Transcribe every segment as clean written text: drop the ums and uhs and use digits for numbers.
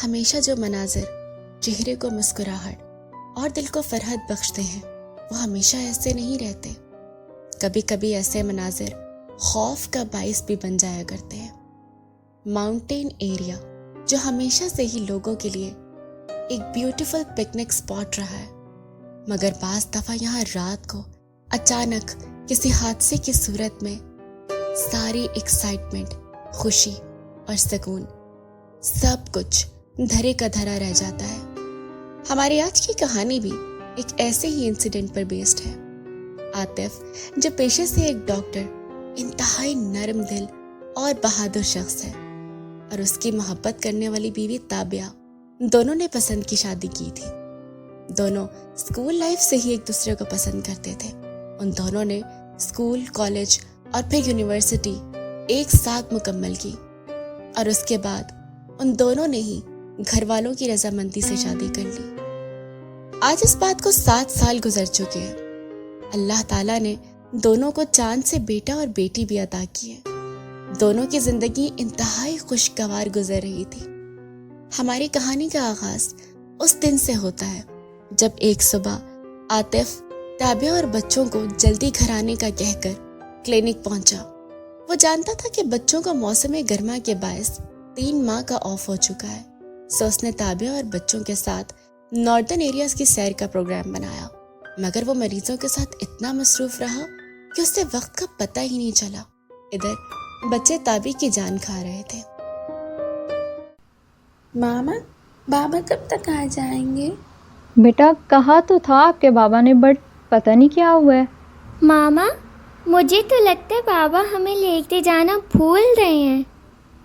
ہمیشہ جو مناظر چہرے کو مسکراہٹ اور دل کو فرحت بخشتے ہیں وہ ہمیشہ ایسے نہیں رہتے. کبھی کبھی ایسے مناظر خوف کا باعث بھی بن جایا کرتے ہیں. ماؤنٹین ایریا جو ہمیشہ سے ہی لوگوں کے لیے ایک بیوٹیفل پکنک اسپاٹ رہا ہے، مگر بعض دفعہ یہاں رات کو اچانک کسی حادثے کی صورت میں ساری ایکسائٹمنٹ، خوشی اور سکون سب کچھ دھرے کا دھرا رہ جاتا ہے. ہماری آج کی کہانی بھی ایک ایسے ہی انسیڈنٹ پر بیسڈ ہے. عاطف جو پیشے سے ایک ڈاکٹر، انتہائی نرم دل اور بہادر شخص ہے، اور اس کی محبت کرنے والی بیوی تابعہ، دونوں نے پسند کی شادی کی تھی. دونوں اسکول لائف سے ہی ایک دوسرے کو پسند کرتے تھے. ان دونوں نے اسکول، کالج اور پھر یونیورسٹی ایک ساتھ مکمل کی، اور اس کے بعد ان دونوں نے ہی گھر والوں کی رضامندی سے شادی کر لی. آج اس بات کو 7 سال گزر چکے ہیں. اللہ تعالیٰ نے دونوں کو چاند سے بیٹا اور بیٹی بھی عطا کی ہے. دونوں کی زندگی انتہائی خوشگوار گزر رہی تھی. ہماری کہانی کا آغاز اس دن سے ہوتا ہے جب ایک صبح عاطف تابعہ اور بچوں کو جلدی گھر آنے کا کہہ کر کلینک پہنچا. وہ جانتا تھا کہ بچوں کو موسم گرما کے باعث 3 ماہ کا آف ہو چکا ہے، سو اس نے تابعہ اور بچوں کے ساتھ ناردرن ایریاز کی سیر کا پروگرام بنایا. مگر وہ مریضوں کے ساتھ اتنا مصروف رہا کہ اس سے وقت کا پتہ ہی نہیں چلا. ادھر بچے تابی کی جان کھا رہے تھے. ماما، بابا کب تک آ جائیں گے؟ بیٹا کہا تو تھا آپ کے بابا نے، بٹ پتہ نہیں کیا ہوا ہے. ماما، مجھے تو لگتا ہے بابا ہمیں لیتے جانا بھول رہے ہیں.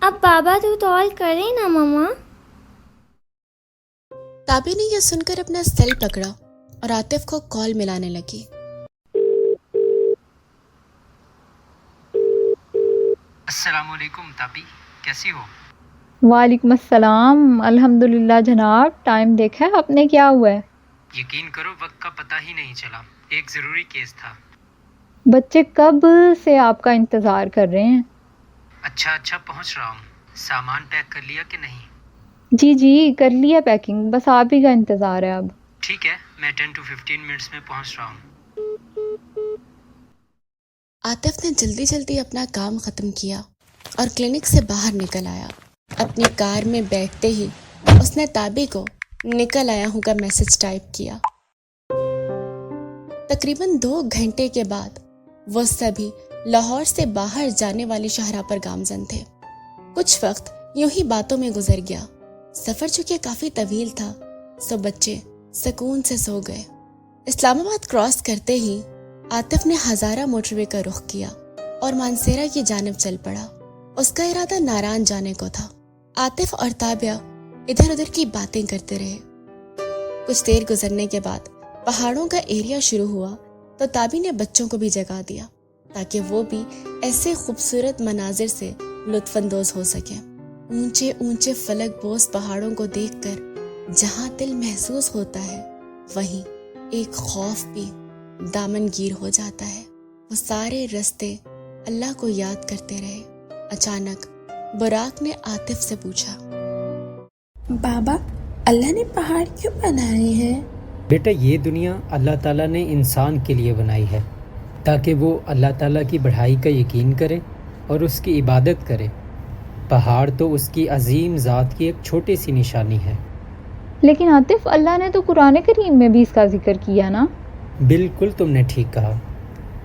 اب بابا تو کال کرے نا ماما. تابی نے یہ سن کر اپنا سیل پکڑا اور عاطف کو کال ملانے لگی. السلام علیکم تابی، کیسی ہو؟ وعلیکم السلام. الحمدللہ جناب. ٹائم دیکھا ہے آپ نے کیا ہوا ہے؟ یقین کرو وقت کا پتہ ہی نہیں چلا. ایک ضروری کیس تھا. بچے کب سے آپ کا انتظار کر رہے ہیں. اچھا پہنچ رہا ہوں. سامان پیک کر لیا کہ نہیں؟ جی کر لیا پیکنگ، بس آپ ہی کا انتظار ہے اب. ٹھیک ہے، میں 10 to 15 منٹس میں پہنچ رہا ہوں. عاطف نے جلدی اپنا کام ختم کیا اور کلینک سے باہر نکل آیا. اپنی کار میں بیٹھتے ہی اس نے تابی کو نکل آیا ہوں کا میسج ٹائپ کیا. تقریباً 2 گھنٹے کے بعد وہ سبھی لاہور سے باہر جانے والی شاہراہ پر گامزن تھے. کچھ وقت یوں ہی باتوں میں گزر گیا. سفر چونکہ کافی طویل تھا، سو بچے سکون سے سو گئے. اسلام آباد کراس کرتے ہی عاطف نے ہزارہ موٹر وے کا رخ کیا اور مانسیرا کی جانب چل پڑا. اس کا ارادہ ناران جانے کو تھا. عاطف اور تابعہ ادھر ادھر کی باتیں کرتے رہے. کچھ دیر گزرنے کے بعد پہاڑوں کا ایریا شروع ہوا تو تابی نے بچوں کو بھی جگا دیا تاکہ وہ بھی ایسے خوبصورت مناظر سے لطف اندوز ہو سکیں. اونچے فلک بوس پہاڑوں کو دیکھ کر جہاں دل محسوس ہوتا ہے وہیں ایک خوف بھی دامن گیر ہو جاتا ہے. وہ سارے رستے اللہ کو یاد کرتے رہے. اچانک براق نے عاطف سے پوچھا، بابا، اللہ نے پہاڑ کیوں بنائے ہیں؟ بیٹا یہ دنیا اللہ تعالیٰ نے انسان کے لیے بنائی ہے تاکہ وہ اللہ تعالیٰ کی بڑائی کا یقین کرے اور اس کی عبادت کرے. پہاڑ تو اس کی عظیم ذات کی ایک چھوٹی سی نشانی ہے. لیکن عاطف، اللہ نے تو قرآن کریم میں بھی اس کا ذکر کیا نا. بالکل تم نے ٹھیک کہا.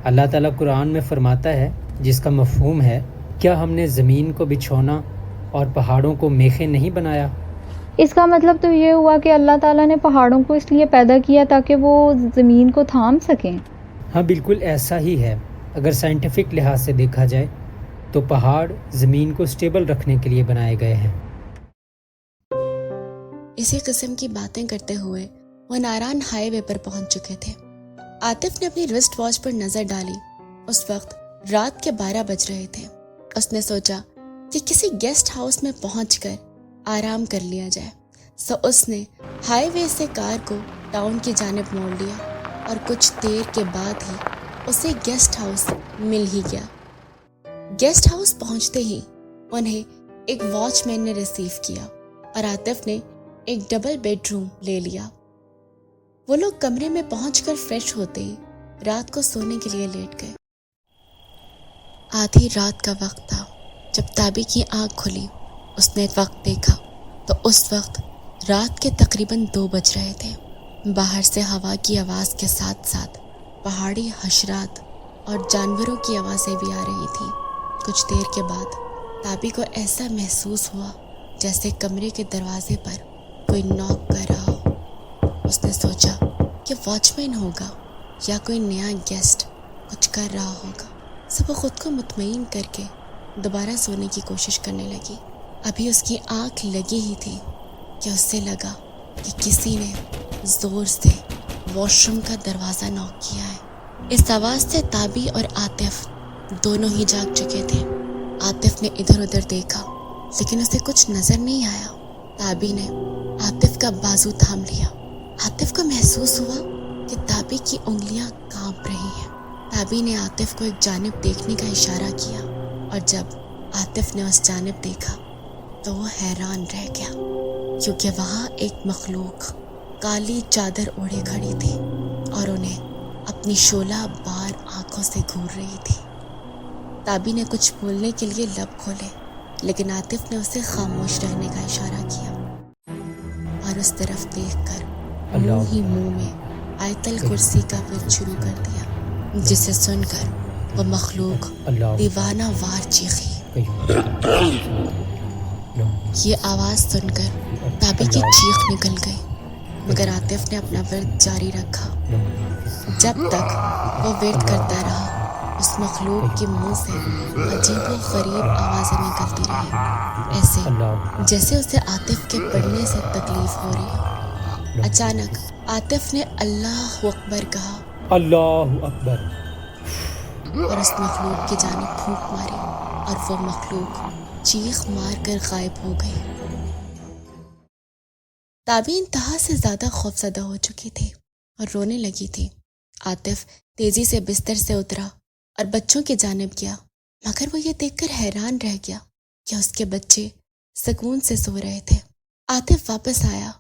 اللہ تعالیٰ قرآن میں فرماتا ہے جس کا مفہوم ہے، کیا ہم نے زمین کو بچھونا اور پہاڑوں کو میخیں نہیں بنایا؟ اس کا مطلب تو یہ ہوا کہ اللہ تعالیٰ نے پہاڑوں کو اس لیے پیدا کیا تاکہ وہ زمین کو تھام سکیں. ہاں بالکل ایسا ہی ہے. اگر سائنٹیفک لحاظ سے دیکھا جائے تو پہاڑ زمین کو سٹیبل رکھنے کے لیے بنائے گئے ہیں. اسی قسم کی باتیں کرتے ہوئے وہ ناران ہائی وے پر پہنچ چکے تھے. عاطف نے اپنی رسٹ واچ پر نظر ڈالی. اس وقت رات کے 12 بج رہے تھے. اس نے سوچا کہ کسی گیسٹ ہاؤس میں پہنچ کر آرام کر لیا جائے. سو اس نے ہائی وے سے کار کو ٹاؤن کی جانب موڑ لیا اور کچھ دیر کے بعد ہی اسے گیسٹ ہاؤس مل ہی گیا. گیسٹ ہاؤس پہنچتے ہی انہیں ایک واچ مین نے ریسیو کیا اور عاطف نے ایک ڈبل بیڈ روم لے لیا۔ وہ لوگ کمرے میں پہنچ کر فریش ہوتے ہی رات کو سونے کے لیے لیٹ گئے۔ آدھی رات کا وقت تھا جب تابی کی آنکھ کھلی۔ اس نے ایک وقت دیکھا تو اس وقت رات کے تقریباً 2 بج رہے تھے۔ باہر سے ہوا کی آواز کے ساتھ ساتھ پہاڑی حشرات اور جانوروں کی آوازیں بھی آ رہی تھی۔ کچھ دیر کے بعد تابی کو ایسا محسوس ہوا جیسے کمرے کے دروازے پر کوئی ناک کر رہا ہو۔ اس نے سوچا کہ واچ مین ہوگا یا کوئی نیا گیسٹ کچھ کر رہا ہوگا۔ سب وہ خود کو مطمئن کر کے دوبارہ سونے کی کوشش کرنے لگی۔ ابھی اس کی آنکھ لگی ہی تھی کہ اس سے لگا کہ کسی نے زور سے واش روم کا دروازہ ناک کیا ہے۔ اس آواز سے تابی اور عاطف دونوں ہی جاگ چکے تھے۔ عاطف نے ادھر ادھر دیکھا لیکن اسے کچھ نظر نہیں آیا۔ تابی نے عاطف کا بازو تھام لیا۔ عاطف کو محسوس ہوا کہ تابی کی انگلیاں کانپ رہی ہیں۔ تابی نے عاطف کو ایک جانب دیکھنے کا اشارہ کیا اور جب عاطف نے اس جانب دیکھا تو وہ حیران رہ گیا کیونکہ وہاں ایک مخلوق کالی چادر اوڑھے کھڑی تھی اور انہیں اپنی شعلہ بار آنکھوں سے گھور رہی تھی۔ تابی نے کچھ بولنے کے لیے لب کھولے لیکن عاطف نے اسے خاموش رہنے کا اشارہ کیا اور اس طرف دیکھ کر منہ ہی منہ میں آیت الکرسی کا ورد شروع کر دیا، جسے سن کر وہ مخلوق دیوانہ وار چیخی۔ یہ آواز سن کر تابی کی چیخ نکل گئی مگر عاطف نے اپنا ورد جاری رکھا۔ جب تک وہ ویٹ کرتا رہا اس مخلوق کے منہ سے عجیب و غریب آوازیں نکلتی رہی، ایسے جیسے اسے عاطف کے پڑھنے سے تکلیف ہو رہی ہو۔ اچانک عاطف نے اللہ اکبر کہا، اللہ اکبر، اور اس مخلوق کی جانب پھونک ماری اور وہ مخلوق چیخ مار کر غائب ہو گئی۔ تابی انتہا سے زیادہ خوفزدہ ہو چکی تھی اور رونے لگی تھی۔ عاطف تیزی سے بستر سے اترا اور بچوں کی جانب گیا مگر وہ یہ دیکھ کر حیران رہ گیا کہ اس کے بچے سکون سے سو رہے تھے۔ عاطف واپس آیا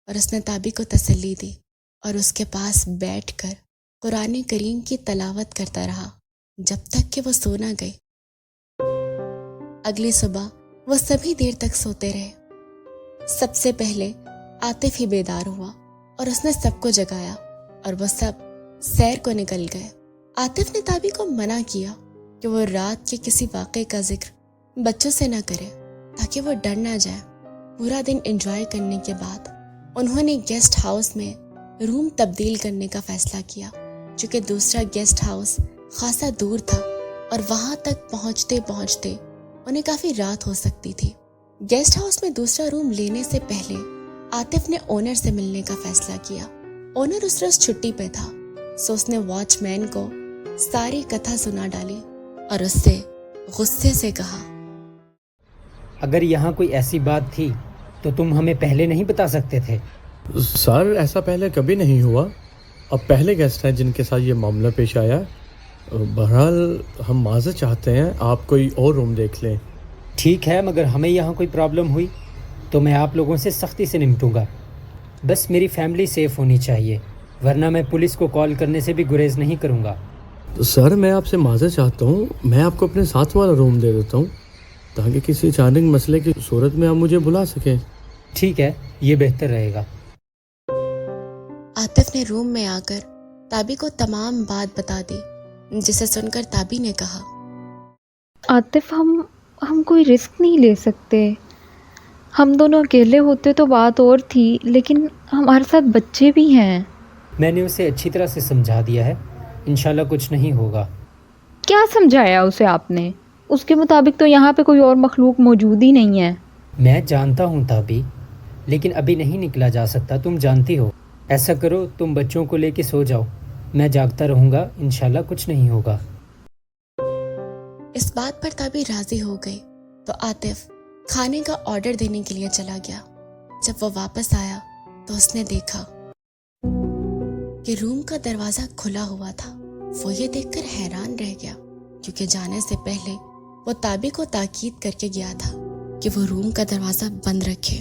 اور اس نے تابی کو تسلی دی اور اس کے پاس بیٹھ کر قرآن کریم کی تلاوت کرتا رہا جب تک کہ وہ سو نہ گئی۔ اگلی صبح وہ سبھی دیر تک سوتے رہے۔ سب سے پہلے عاطف ہی بیدار ہوا اور اس نے سب کو جگایا اور وہ سب سیر کو نکل گئے۔ عاطف نے تابی کو منع کیا کہ وہ رات کے کسی واقعے کا ذکر بچوں سے نہ کرے تاکہ وہ ڈر نہ جائے۔ پورا دن انجوائے کرنے کے بعد انہوں نے گیسٹ ہاؤس میں روم تبدیل کرنے کا فیصلہ کیا، چونکہ دوسرا گیسٹ ہاؤس خاصا دور تھا اور وہاں تک پہنچتے پہنچتے انہیں کافی رات ہو سکتی تھی۔ گیسٹ ہاؤس میں دوسرا روم لینے سے پہلے عاطف نے اونر سے ملنے کا فیصلہ کیا۔ اونر اس روز چھٹی پہ تھا، سو اس نے واچ مین کو ساری کتھا سنا ڈالی اور اس سے غصے سے کہا، اگر یہاں کوئی ایسی بات تھی تو تم ہمیں پہلے نہیں بتا سکتے تھے؟ سر ایسا پہلے کبھی نہیں ہوا، اب پہلے گیسٹ ہیں جن کے ساتھ یہ معاملہ پیش آیا۔ بہرحال ہم معذرت چاہتے ہیں، آپ کوئی اور روم دیکھ لیں۔ ٹھیک ہے، مگر ہمیں یہاں کوئی پرابلم ہوئی تو میں آپ لوگوں سے سختی سے نمٹوں گا۔ بس میری فیملی سیف ہونی چاہیے، ورنہ میں پولیس کو کال کرنے سے بھی گریز نہیں کروں گا۔ سر میں آپ سے معذرت چاہتا ہوں، میں آپ کو اپنے ساتھ والا روم دے دیتا ہوں تاکہ کسی اچانک مسئلے کی صورت میں آپ مجھے بلا سکیں۔ ٹھیک ہے، یہ بہتر رہے گا۔ عاطف نے روم میں آ کر تابی کو تمام بات بتا دی، جسے سن کر تابی نے کہا، عاطف ہم کوئی رسک نہیں لے سکتے۔ ہم دونوں اکیلے ہوتے تو بات اور تھی، لیکن ہمارے ساتھ بچے بھی ہیں۔ میں نے اسے اچھی طرح سے سمجھا دیا ہے، انشاءاللہ کچھ نہیں ہوگا۔ کیا سمجھایا اسے آپ نے؟ اس کے مطابق تو یہاں پہ کوئی اور مخلوق موجود ہی نہیں ہے۔ میں جانتا ہوں تابی، لیکن ابھی نہیں نکلا جا سکتا، تم جانتی ہو۔ ایسا کرو تم بچوں کو لے کے سو جاؤ، میں جاگتا رہوں گا، انشاءاللہ کچھ نہیں ہوگا۔ اس بات پر تابی راضی ہو گئی تو عاطف کھانے کا آرڈر دینے کے لیے چلا گیا۔ جب وہ واپس آیا تو اس نے دیکھا کہ روم کا دروازہ کھلا ہوا تھا۔ وہ یہ دیکھ کر حیران رہ گیا کیونکہ جانے سے پہلے وہ تابی کو تاکید کر کے گیا تھا کہ وہ روم کا دروازہ بند رکھے۔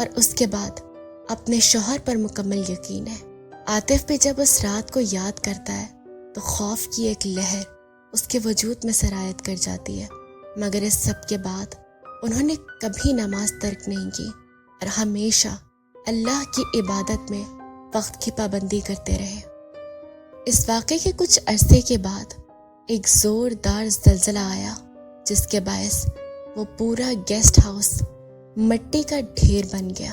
اور اس کے بعد اپنے شوہر پر مکمل یقین ہے۔ عاطف بھی جب اس رات کو یاد کرتا ہے تو خوف کی ایک لہر اس کے وجود میں سرایت کر جاتی ہے، مگر اس سب کے بعد انہوں نے کبھی نماز ترک نہیں کی اور ہمیشہ اللہ کی عبادت میں وقت کی پابندی کرتے رہے۔ اس واقعے کے کچھ عرصے کے بعد ایک زوردار زلزلہ آیا جس کے باعث وہ پورا گیسٹ ہاؤس مٹی کا ڈھیر بن گیا۔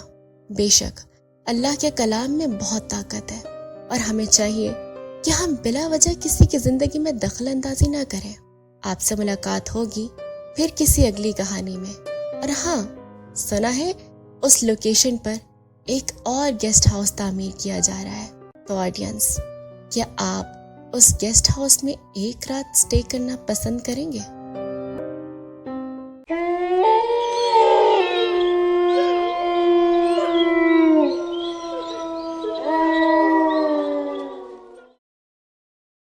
بے شک اللہ کے کلام میں بہت طاقت ہے اور ہمیں چاہیے کہ ہم بلا وجہ کسی کی زندگی میں دخل اندازی نہ کریں۔ آپ سے ملاقات ہوگی پھر کسی اگلی کہانی میں۔ اور ہاں، سنا ہے اس لوکیشن پر ایک اور گیسٹ ہاؤس تعمیر کیا جا رہا ہے، تو آڈینس، کیا آپ اس گیسٹ ہاؤس میں ایک رات سٹے کرنا پسند کریں گے؟